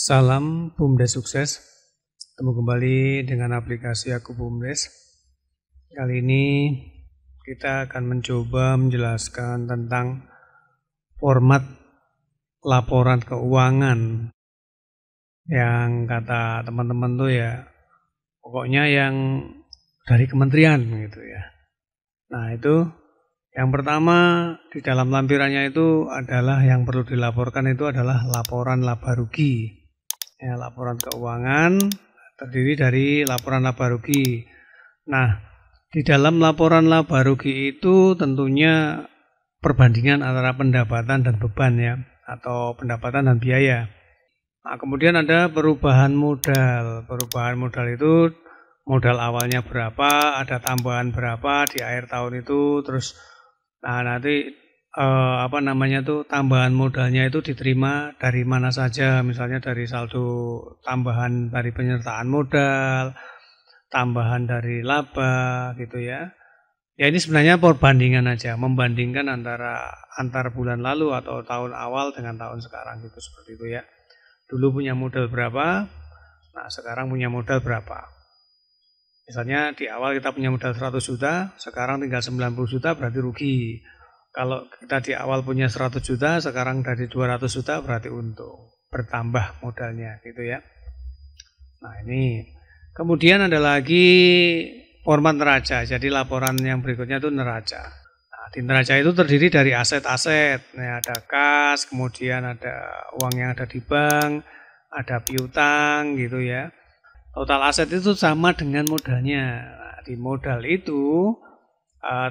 Salam BUMDes sukses. Ketemu kembali dengan aplikasi Aku BUMDes. Kali ini kita akan mencoba menjelaskan tentang format laporan keuangan yang kata teman-teman tuh ya pokoknya yang dari kementerian gitu ya. Nah itu yang pertama di dalam lampirannya itu adalah yang perlu dilaporkan itu adalah laporan laba rugi. Ya, laporan keuangan terdiri dari laporan laba rugi. Nah, di dalam laporan laba rugi itu tentunya perbandingan antara pendapatan dan beban ya, atau pendapatan dan biaya. Nah, kemudian ada perubahan modal. Perubahan modal itu modal awalnya berapa, ada tambahan berapa di akhir tahun itu, terus nanti tambahan modalnya itu diterima dari mana saja, misalnya dari saldo tambahan dari penyertaan modal, tambahan dari laba gitu ya. Ya ini sebenarnya perbandingan aja, membandingkan antar bulan lalu atau tahun awal dengan tahun sekarang gitu, seperti itu ya. Dulu punya modal berapa, nah sekarang punya modal berapa. Misalnya di awal kita punya modal 100 juta, sekarang tinggal 90 juta berarti rugi. Kalau kita di awal punya 100 juta, sekarang dari 200 juta berarti untung. Bertambah modalnya gitu ya. Nah ini. Kemudian ada lagi format neraca. Jadi laporan yang berikutnya itu neraca. Nah, di neraca itu terdiri dari aset-aset. Nah, ada kas, kemudian ada uang yang ada di bank, ada piutang gitu ya. Total aset itu sama dengan modalnya. Nah, di modal itu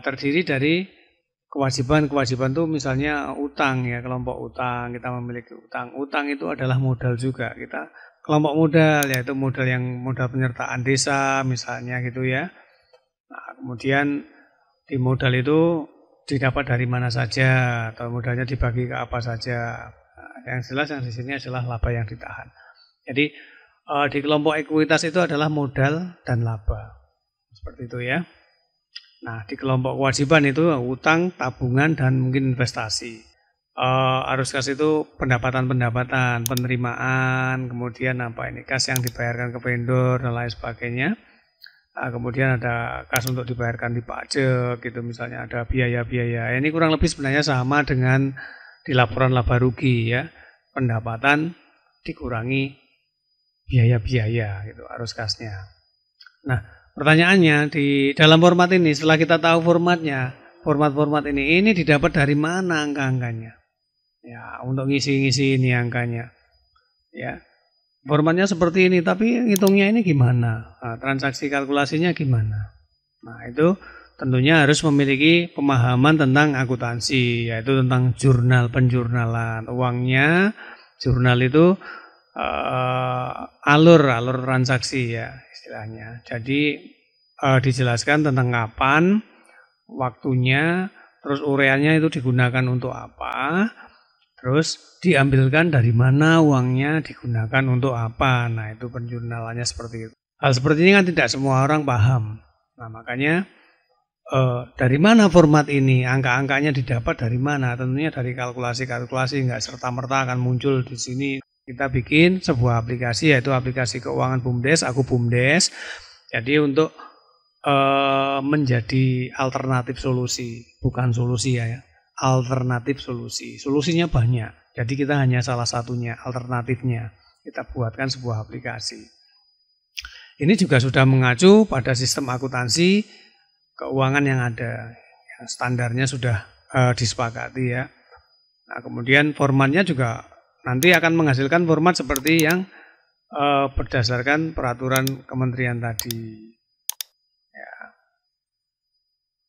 terdiri dari kewajiban itu misalnya utang ya, kelompok utang, kita memiliki utang. Utang itu adalah modal juga. Kita kelompok modal yaitu modal penyertaan desa misalnya gitu ya. Nah, kemudian di modal itu didapat dari mana saja atau modalnya dibagi ke apa saja. Nah, yang jelas yang di sini adalah laba yang ditahan. Jadi di kelompok ekuitas itu adalah modal dan laba. Seperti itu ya. Nah, di kelompok kewajiban itu utang, tabungan, dan mungkin investasi. Arus kas itu pendapatan, penerimaan, kemudian kas yang dibayarkan ke vendor dan lain sebagainya. Nah, kemudian ada kas untuk dibayarkan di pajak, gitu misalnya ada biaya-biaya. Ini kurang lebih sebenarnya sama dengan di laporan laba rugi ya, pendapatan dikurangi biaya-biaya, gitu arus kasnya. Nah. Pertanyaannya di dalam format ini, setelah kita tahu formatnya, format ini didapat dari mana angka-angkanya? Ya, untuk ngisi-ngisi ini angkanya. Ya, formatnya seperti ini, tapi ngitungnya ini gimana? Nah, transaksi kalkulasinya gimana? Nah, itu tentunya harus memiliki pemahaman tentang akuntansi, yaitu tentang penjurnalan uangnya. Jurnal itu alur transaksi ya istilahnya. Jadi dijelaskan tentang kapan, waktunya, terus ureannya itu digunakan untuk apa, terus diambilkan dari mana uangnya digunakan untuk apa. Nah itu penjurnalannya seperti itu. Hal seperti ini kan tidak semua orang paham. Nah makanya dari mana format ini, angka-angkanya didapat dari mana? Tentunya dari kalkulasi, nggak serta-merta akan muncul di sini. Kita bikin sebuah aplikasi, yaitu aplikasi keuangan BUMDes, Aku BUMDes. Jadi untuk menjadi alternatif solusi, bukan solusi ya, alternatif solusi. Solusinya banyak, jadi kita hanya salah satunya, alternatifnya. Kita buatkan sebuah aplikasi. Ini juga sudah mengacu pada sistem akuntansi keuangan yang ada. Yang standarnya sudah disepakati ya. Nah, kemudian formatnya juga nanti akan menghasilkan format seperti yang berdasarkan peraturan kementerian tadi. Ya.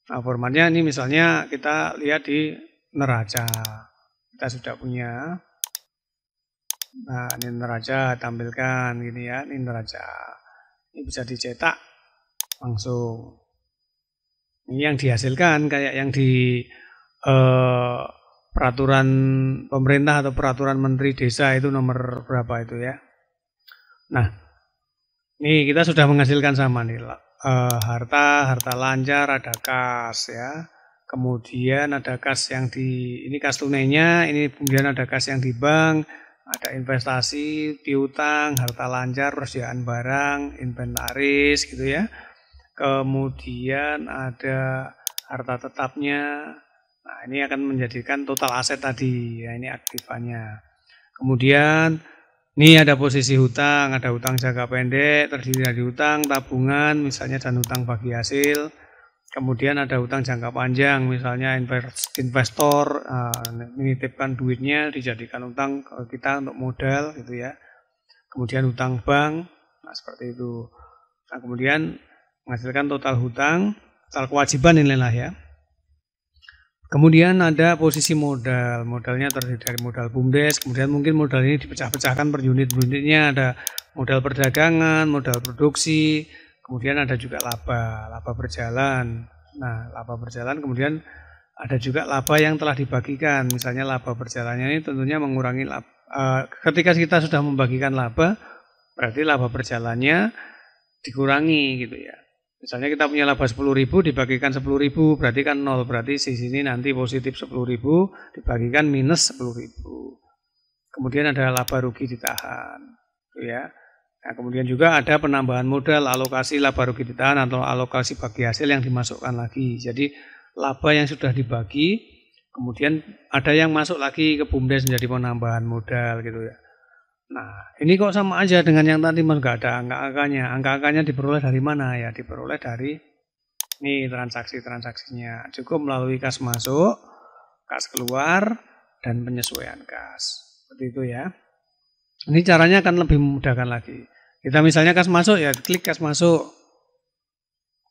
Nah, formatnya ini misalnya kita lihat di neraca. Kita sudah punya. Nah, ini neraca tampilkan gini ya, ini neraca. Ini bisa dicetak langsung. Ini yang dihasilkan kayak yang di peraturan pemerintah atau peraturan menteri desa itu nomor berapa itu ya. Nah, ini kita sudah menghasilkan sama nih. Harta lancar, ada kas ya. Kemudian ada kas yang ini kas tunainya, ini kemudian ada kas yang di bank, Ada investasi, piutang, harta lancar, persediaan barang, inventaris gitu ya. Kemudian ada harta tetapnya. Nah, ini akan menjadikan total aset tadi. Ya, ini aktifannya. Kemudian ini ada posisi hutang, ada hutang jangka pendek, terdiri dari hutang, tabungan, misalnya dan hutang bagi hasil. Kemudian ada hutang jangka panjang, misalnya investor menitipkan duitnya dijadikan hutang ke kita untuk modal gitu ya. Kemudian hutang bank, nah seperti itu. Nah, kemudian menghasilkan total hutang, total kewajiban inilah ya. Kemudian ada posisi modal, modalnya terdiri dari modal BUMDes, kemudian mungkin modal ini dipecah-pecahkan per unit-unitnya, ada modal perdagangan, modal produksi, kemudian ada juga laba berjalan. Nah, laba berjalan kemudian ada juga laba yang telah dibagikan, misalnya laba berjalannya ini tentunya mengurangi laba. Ketika kita sudah membagikan laba, berarti laba berjalannya dikurangi gitu ya. Misalnya kita punya laba 10.000 dibagikan 10.000 berarti kan 0, berarti di sini nanti positif 10.000 dibagikan minus 10.000. Kemudian ada laba rugi ditahan, gitu ya. Nah, kemudian juga ada penambahan modal, alokasi laba rugi ditahan atau alokasi bagi hasil yang dimasukkan lagi. Jadi laba yang sudah dibagi, kemudian ada yang masuk lagi ke BUMDes menjadi penambahan modal gitu ya. Nah, ini kok sama aja dengan yang tadi Mas, nggak ada angka-angkanya. Angka-angkanya diperoleh dari mana ya? Diperoleh dari nih transaksi-transaksinya. Cukup melalui kas masuk, kas keluar, dan penyesuaian kas. Seperti itu ya. Ini caranya akan lebih memudahkan lagi. Kita misalnya kas masuk ya, klik kas masuk.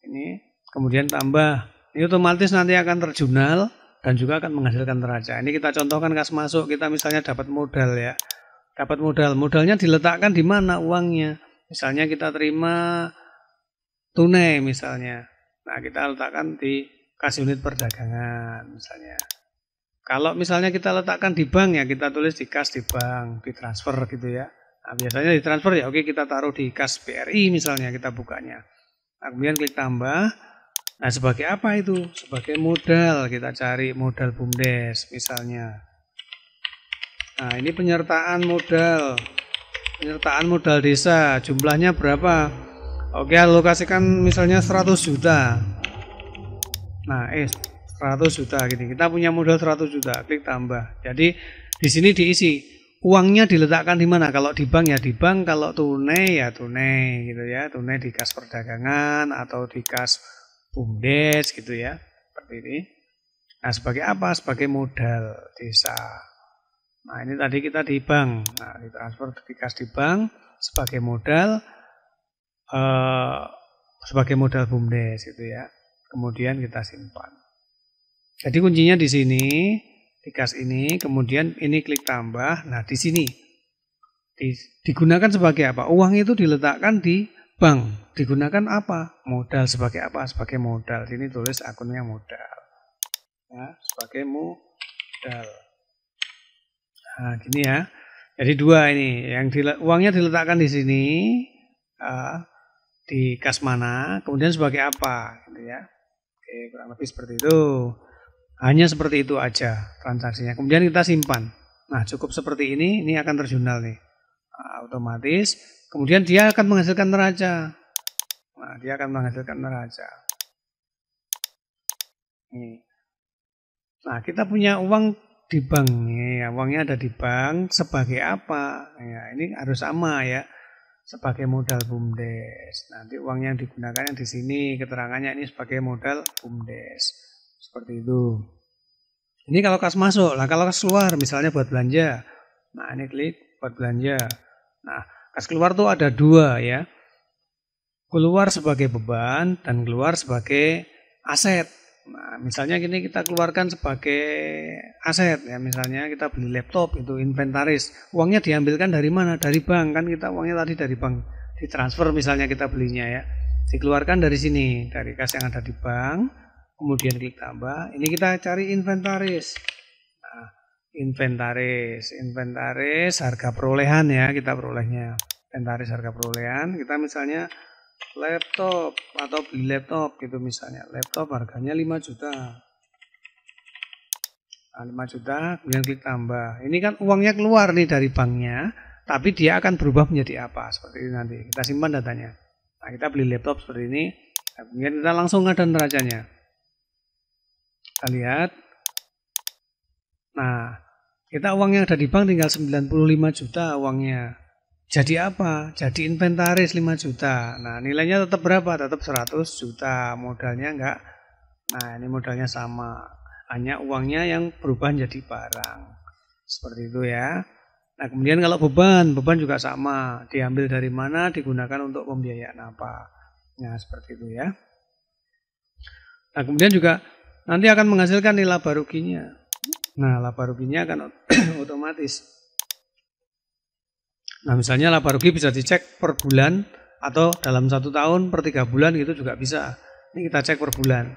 Ini, kemudian tambah. Ini otomatis nanti akan terjurnal dan juga akan menghasilkan neraca. Ini kita contohkan kas masuk, kita misalnya dapat modal ya. Dapat modalnya diletakkan di mana uangnya. Misalnya kita terima tunai misalnya. Nah, kita letakkan di kas unit perdagangan misalnya. Kalau misalnya kita letakkan di bank ya kita tulis di kas di bank, ditransfer gitu ya. Nah, biasanya ditransfer ya oke kita taruh di kas BRI misalnya kita bukanya. Nah, kemudian klik tambah. Nah, sebagai apa itu? Sebagai modal, kita cari modal BUMDes misalnya. Nah, ini penyertaan modal desa, jumlahnya berapa? Oke, alokasikan misalnya 100 juta. Nah, 100 juta gini. Kita punya modal 100 juta, klik tambah. Jadi di sini diisi uangnya diletakkan di mana? Kalau di bank ya di bank, kalau tunai ya tunai gitu ya. Tunai di kas perdagangan atau di kas BUMDes gitu ya. Seperti ini. Nah, sebagai apa? Sebagai modal desa. Nah, ini tadi kita di bank, nah ditransfer di kas di bank sebagai modal BUMDes gitu ya. Kemudian kita simpan. Jadi kuncinya di sini di kas ini, kemudian ini klik tambah. Nah, di sini digunakan sebagai apa? Uang itu diletakkan di bank. Digunakan apa? Modal sebagai apa? Sebagai modal. Sini tulis akunnya modal. Ya, sebagai modal. Nah, gini ya. Jadi dua ini, yang uangnya diletakkan di sini di kas mana, kemudian sebagai apa, gitu ya. Oke, kurang lebih seperti itu. Hanya seperti itu aja transaksinya. Kemudian kita simpan. Nah, cukup seperti ini akan terjurnal nih, otomatis. Kemudian dia akan menghasilkan neraca. Nah, dia akan menghasilkan neraca. Nih. Nah, kita punya uang di bank nih, ya, uangnya ada di bank sebagai apa? Ya, ini harus sama ya, sebagai modal BUMDes. Nanti uang yang digunakan yang di sini keterangannya ini sebagai modal BUMDes, seperti itu. Ini kalau kas masuk, nah kalau kas keluar misalnya buat belanja, nah ini klik buat belanja. Nah, kas keluar tuh ada dua ya, keluar sebagai beban dan keluar sebagai aset. Nah, misalnya gini kita keluarkan sebagai aset ya, misalnya kita beli laptop itu inventaris. Uangnya diambilkan dari mana? Dari bank kan, kita uangnya tadi dari bank ditransfer misalnya kita belinya ya. Dikeluarkan dari sini, dari kas yang ada di bank. Kemudian klik tambah. Ini kita cari inventaris. Nah, inventaris harga perolehan ya, kita perolehnya. Inventaris harga perolehan, kita misalnya laptop atau beli laptop gitu misalnya. Laptop harganya 5 juta. Nah, 5 juta, kemudian klik tambah. Ini kan uangnya keluar nih dari banknya, tapi dia akan berubah menjadi apa? Seperti ini nanti. Kita simpan datanya. Nah, kita beli laptop seperti ini. Nah, kemudian kita langsung ada neracanya. Kita lihat. Nah, kita uang yang ada di bank tinggal 95 juta uangnya. Jadi apa? Jadi inventaris 5 juta. Nah, nilainya tetap berapa? Tetap 100 juta. Modalnya enggak. Nah, ini modalnya sama. Hanya uangnya yang berubah menjadi barang. Seperti itu ya. Nah, kemudian kalau beban juga sama. Diambil dari mana, digunakan untuk pembiayaan apa. Nah, seperti itu ya. Nah, kemudian juga nanti akan menghasilkan nilai laba ruginya. Nah, laba ruginya akan otomatis. Nah, misalnya laba rugi bisa dicek per bulan atau dalam 1 tahun per 3 bulan gitu juga bisa. Ini kita cek per bulan.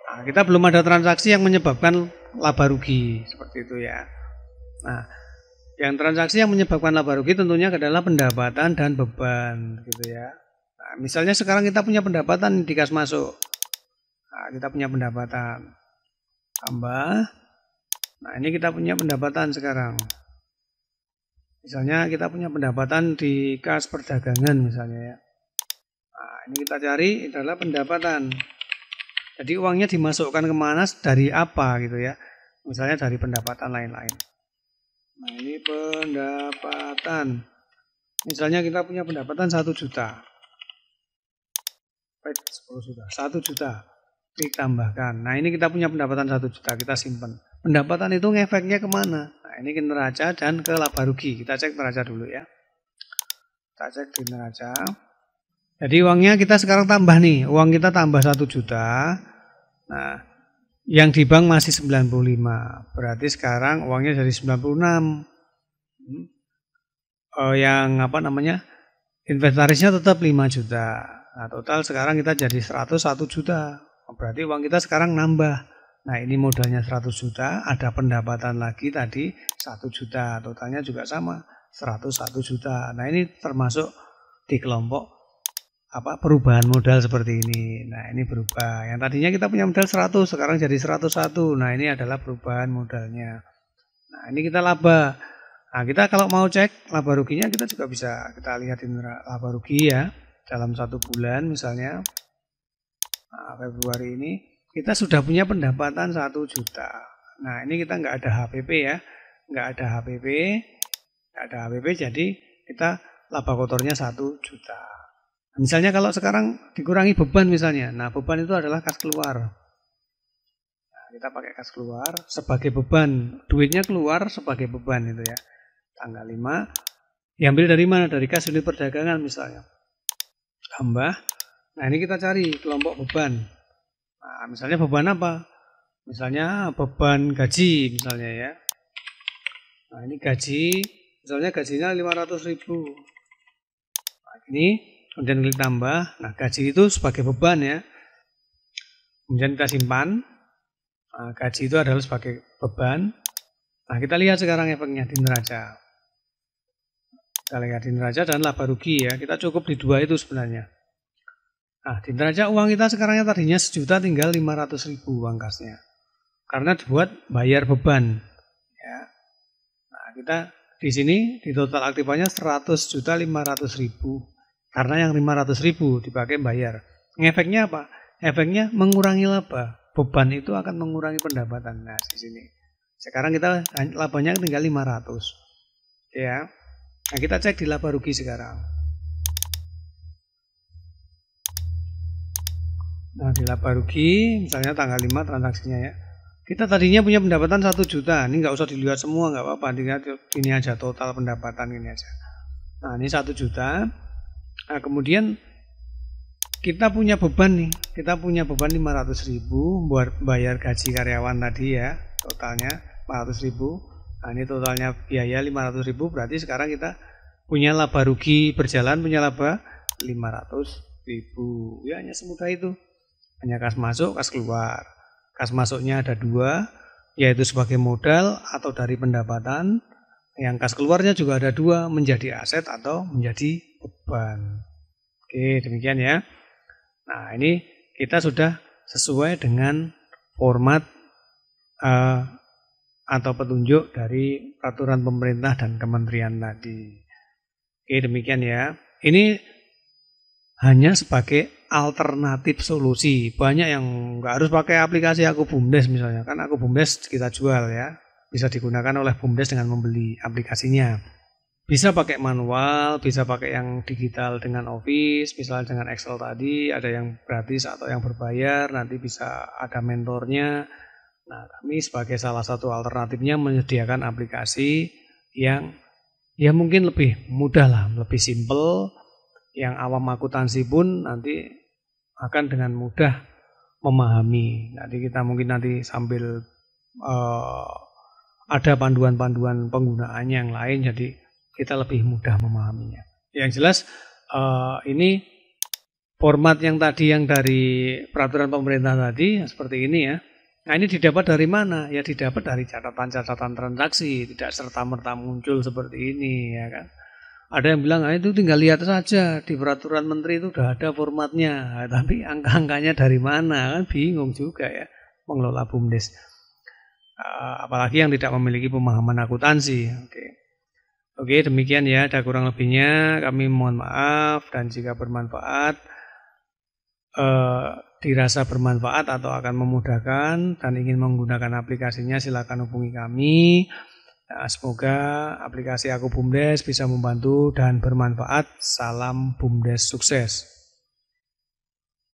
Nah, kita belum ada transaksi yang menyebabkan laba rugi seperti itu ya. Nah, yang transaksi yang menyebabkan laba rugi tentunya adalah pendapatan dan beban gitu ya. Nah, misalnya sekarang kita punya pendapatan di kas masuk. Nah, kita punya pendapatan tambah. Nah, ini kita punya pendapatan sekarang. Misalnya kita punya pendapatan di kas perdagangan misalnya ya. Nah, ini kita cari adalah pendapatan. Jadi uangnya dimasukkan kemana, dari apa gitu ya. Misalnya dari pendapatan lain-lain. Nah, ini pendapatan. Misalnya kita punya pendapatan 1 juta. 10 juta. 1 juta ditambahkan. Nah, ini kita punya pendapatan 1 juta, kita simpan. Pendapatan itu ngefeknya kemana? Nah, ini ke neraca dan ke laba rugi. Kita cek neraca dulu ya. Kita cek di neraca. Jadi uangnya kita sekarang tambah nih. Uang kita tambah 1 juta. Nah, yang di bank masih 95. Berarti sekarang uangnya jadi 96. Yang apa namanya? Inventarisnya tetap 5 juta. Nah, total sekarang kita jadi 101 juta. Berarti uang kita sekarang nambah. Nah, ini modalnya 100 juta, ada pendapatan lagi tadi 1 juta. Totalnya juga sama, 101 juta. Nah, ini termasuk di kelompok perubahan modal seperti ini. Nah, ini berubah. Yang tadinya kita punya modal 100, sekarang jadi 101. Nah, ini adalah perubahan modalnya. Nah, ini kita laba. Nah, kita kalau mau cek laba ruginya kita juga bisa. Kita lihatin laba rugi ya. Dalam 1 bulan misalnya. Nah, Februari ini kita sudah punya pendapatan 1 juta. Nah, ini kita nggak ada HPP ya. Nggak ada HPP. Nggak ada HPP jadi kita laba kotornya 1 juta. Misalnya kalau sekarang dikurangi beban misalnya. Nah, beban itu adalah kas keluar. Nah, kita pakai kas keluar sebagai beban. Duitnya keluar sebagai beban itu ya. Tanggal 5. Diambil dari mana? Dari kas unit perdagangan misalnya. Tambah. Nah, ini kita cari kelompok beban. Nah, misalnya beban apa? Misalnya beban gaji misalnya ya. Nah, ini gaji. Misalnya gajinya 500.000. Nah, ini kemudian klik tambah. Nah, gaji itu sebagai beban ya. Kemudian kita simpan. Nah, gaji itu adalah sebagai beban. Nah, kita lihat sekarang efeknya di neraca. Kita lihat di neraca dan laba rugi ya. Kita cukup di 2 itu sebenarnya. Nah, di neraca uang kita sekarangnya tadinya 1 juta tinggal 500.000 uang kasnya. Karena dibuat bayar beban. Ya. Nah, kita di sini di total aktifannya 100.500.000. Karena yang 500.000 dipakai bayar. Efeknya apa? Efeknya mengurangi laba. Beban itu akan mengurangi pendapatan. Nah, di sini. Sekarang kita labanya tinggal 500. Ya. Nah, kita cek di laba rugi sekarang. Nah, di laba rugi, misalnya tanggal 5 transaksinya ya. Kita tadinya punya pendapatan 1 juta. Ini nggak usah dilihat semua, nggak apa-apa. Ini aja total pendapatan ini aja. Nah, ini 1 juta. Nah, kemudian kita punya beban nih. Kita punya beban 500.000 buat bayar gaji karyawan tadi ya. Totalnya 400.000. Nah, ini totalnya biaya 500.000. Berarti sekarang kita punya laba rugi berjalan, punya laba 500.000. Ya, hanya semudah itu. Hanya kas masuk, kas keluar. Kas masuknya ada 2, yaitu sebagai modal atau dari pendapatan. Yang kas keluarnya juga ada 2, menjadi aset atau menjadi beban. Oke, demikian ya. Nah, ini kita sudah sesuai dengan format atau petunjuk dari peraturan pemerintah dan kementerian tadi. Oke, demikian ya. Ini hanya sebagai alternatif solusi. Banyak yang nggak harus pakai aplikasi Aku BUMDes misalnya. Kan Aku BUMDes kita jual ya. Bisa digunakan oleh BUMDes dengan membeli aplikasinya. Bisa pakai manual, bisa pakai yang digital dengan Office, misalnya dengan Excel tadi, ada yang gratis atau yang berbayar, nanti bisa ada mentornya. Nah, kami sebagai salah satu alternatifnya menyediakan aplikasi yang ya mungkin lebih mudah lah, lebih simple, yang awam akuntansi pun nanti akan dengan mudah memahami. Nanti kita mungkin nanti sambil ada panduan-panduan penggunaannya yang lain, jadi kita lebih mudah memahaminya. Yang jelas ini format yang tadi yang dari peraturan pemerintah tadi seperti ini ya. Nah ini didapat dari mana? Ya didapat dari catatan-catatan transaksi, tidak serta-merta muncul seperti ini ya kan. Ada yang bilang itu tinggal lihat saja di peraturan menteri itu udah ada formatnya, tapi angka-angkanya dari mana kan bingung juga ya mengelola BUMDes. Apalagi yang tidak memiliki pemahaman akuntansi. Oke, demikian ya, ada kurang lebihnya, kami mohon maaf dan jika bermanfaat, dirasa bermanfaat atau akan memudahkan dan ingin menggunakan aplikasinya silakan hubungi kami. Nah, semoga aplikasi Aku BUMDes bisa membantu dan bermanfaat. Salam BUMDes sukses.